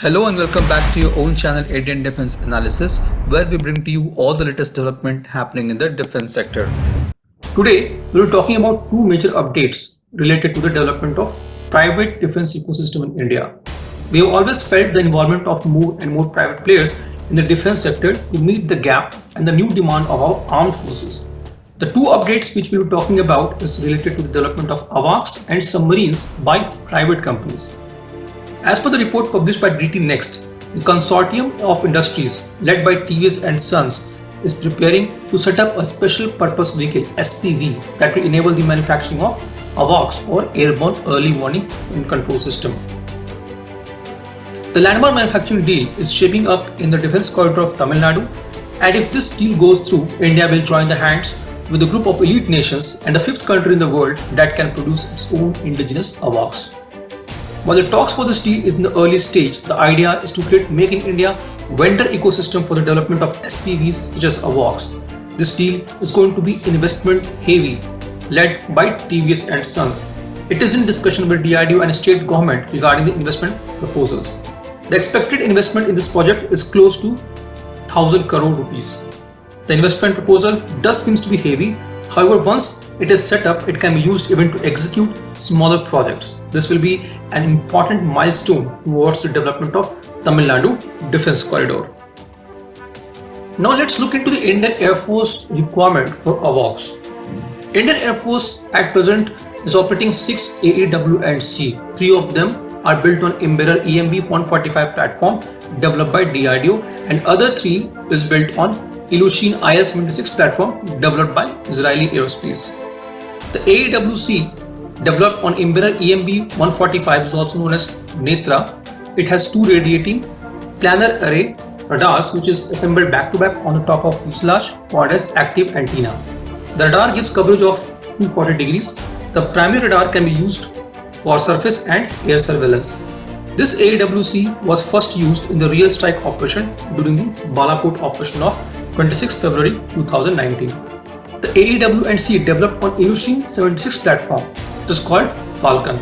Hello and welcome back to your own channel Indian Defense Analysis, where we bring to you all the latest development happening in the defense sector. Today, we are talking about two major updates related to the development of private defense ecosystem in India. We have always felt the involvement of more and more private players in the defense sector to meet the gap and the new demand of our armed forces. The two updates which we are talking about is related to the development of AWACS and submarines by private companies. As per the report published by DT Next, the consortium of industries led by TVS and Sons is preparing to set up a special purpose vehicle SPV that will enable the manufacturing of AWACS or Airborne Early Warning and Control System. The landmark manufacturing deal is shaping up in the defense corridor of Tamil Nadu, and if this deal goes through, India will join the hands with a group of elite nations and the fifth country in the world that can produce its own indigenous AWACS. While the talks for this deal is in the early stage, the idea is to create Make in India vendor ecosystem for the development of SPVs such as AWACS. This deal is going to be investment heavy, led by TVS and Sons. It is in discussion with DRDO and state government regarding the investment proposals. The expected investment in this project is close to 1,000 crore rupees. The investment proposal does seems to be heavy. However, once it is set up, it can be used even to execute smaller projects. This will be an important milestone towards the development of Tamil Nadu Defence Corridor. Now let's look into the Indian Air Force requirement for AWACS. Indian Air Force at present is operating 6 AEW&C. 3 of them are built on Embraer EMB 145 platform developed by DRDO, and other 3 is built on Ilyushin IL-76 platform developed by Israeli Aerospace. The AEW&C developed on Embraer EMB 145 is also known as Netra. It has 2 radiating planar array radars which is assembled back to back on the top of fuselage called as active antenna. The radar gives coverage of 240 degrees. The primary radar can be used for surface and air surveillance. This AEW&C was first used in the real strike operation during the Balakot operation of 26 February 2019. The AEW&C developed on Ilyushin 76 platform. It is called Falcon.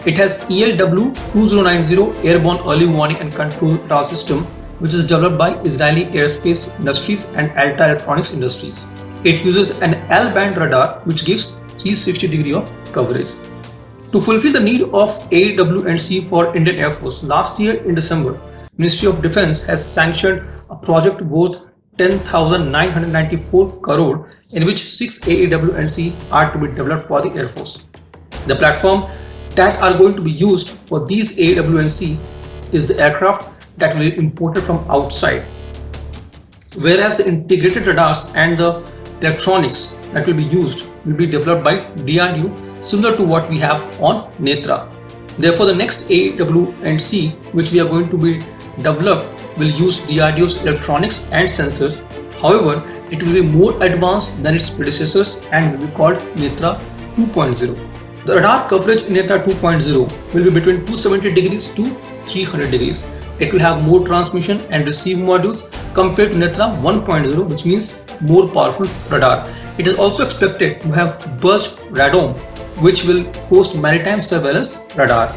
It has ELW-2090 Airborne Early Warning and Control Radar System, which is developed by Israeli Aerospace Industries and Alta Electronics Industries. It uses an L-band radar which gives 360 degree of coverage. To fulfill the need of AEW&C for Indian Air Force, last year in December, Ministry of Defence has sanctioned a project worth 10,994 crore in which 6 AEW&C are to be developed for the Air Force. The platform that are going to be used for these AEW&C is the aircraft that will be imported from outside, whereas the integrated radars and the electronics that will be used will be developed by DRDO, similar to what we have on Netra. Therefore, the next AEW&C which we are going to be developed will use DRDO's electronics and sensors. However, it will be more advanced than its predecessors and will be called Netra 2.0. The radar coverage in Netra 2.0 will be between 270 degrees to 300 degrees. It will have more transmission and receive modules compared to Netra 1.0, which means more powerful radar. It is also expected to have burst radome, which will host maritime surveillance radar.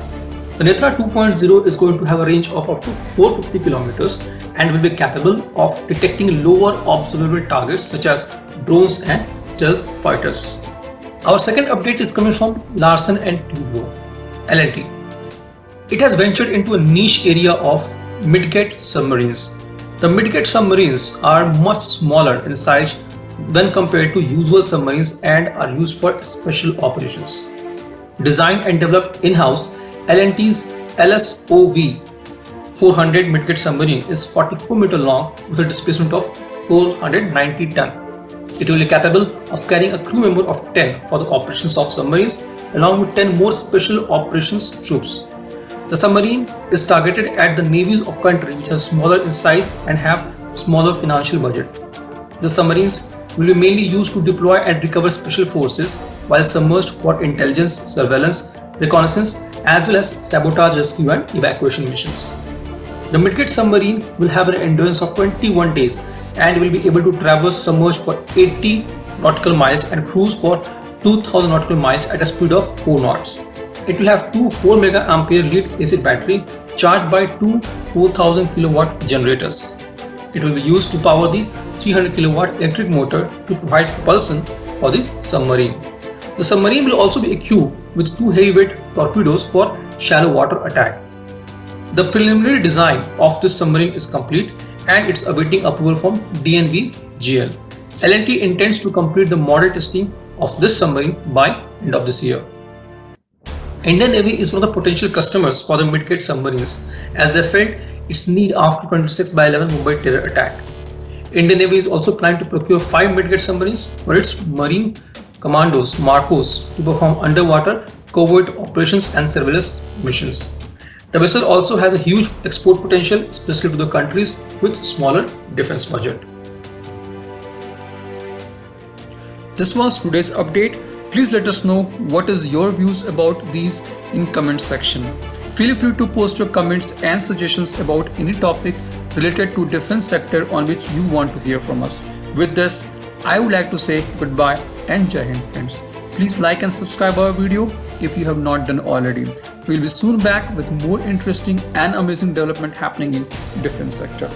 The Netra 2.0 is going to have a range of up to 450 kilometers and will be capable of detecting lower observable targets such as drones and stealth fighters. Our second update is coming from Larsen & Toubro, L&T. It has ventured into a niche area of mid-gate submarines. The mid-gate submarines are much smaller in size when compared to usual submarines and are used for special operations. Designed and developed in-house, L&T's LSOV 400 mid-gate submarine is 44 meter long with a displacement of 490 ton. It will be capable of carrying a crew member of 10 for the operations of submarines along with 10 more special operations troops. The submarine is targeted at the navies of countries which are smaller in size and have smaller financial budget. The submarines will be mainly used to deploy and recover special forces while submerged for intelligence, surveillance, reconnaissance, as well as sabotage, rescue and evacuation missions. The mid-gate submarine will have an endurance of 21 days and will be able to traverse submerged for 80 nautical miles and cruise for 2000 nautical miles at a speed of 4 knots. It will have two 4 mega ampere lead acid battery charged by two 4000 kilowatt generators. It will be used to power the 300 kilowatt electric motor to provide propulsion for the submarine. The submarine will also be equipped with two heavyweight torpedoes for shallow water attack. The preliminary design of this submarine is complete and it's awaiting approval from DNV-GL. L&T intends to complete the model testing of this submarine by end of this year. Indian Navy is one of the potential customers for the mid-gauge submarines as they felt its need after 26/11 Mumbai terror attack. Indian Navy is also planning to procure 5 mid-gauge submarines for its Marine Commandos (MARCOS) to perform underwater covert operations and surveillance missions. The vessel also has a huge export potential, especially to the countries with smaller defense budget. This was today's update. Please let us know what is your views about these in comment section. Feel free to post your comments and suggestions about any topic related to defense sector on which you want to hear from us. With this, I would like to say goodbye and Jai Hind friends. Please like and subscribe our video if you have not done already. We will be soon back with more interesting and amazing development happening in defense sector.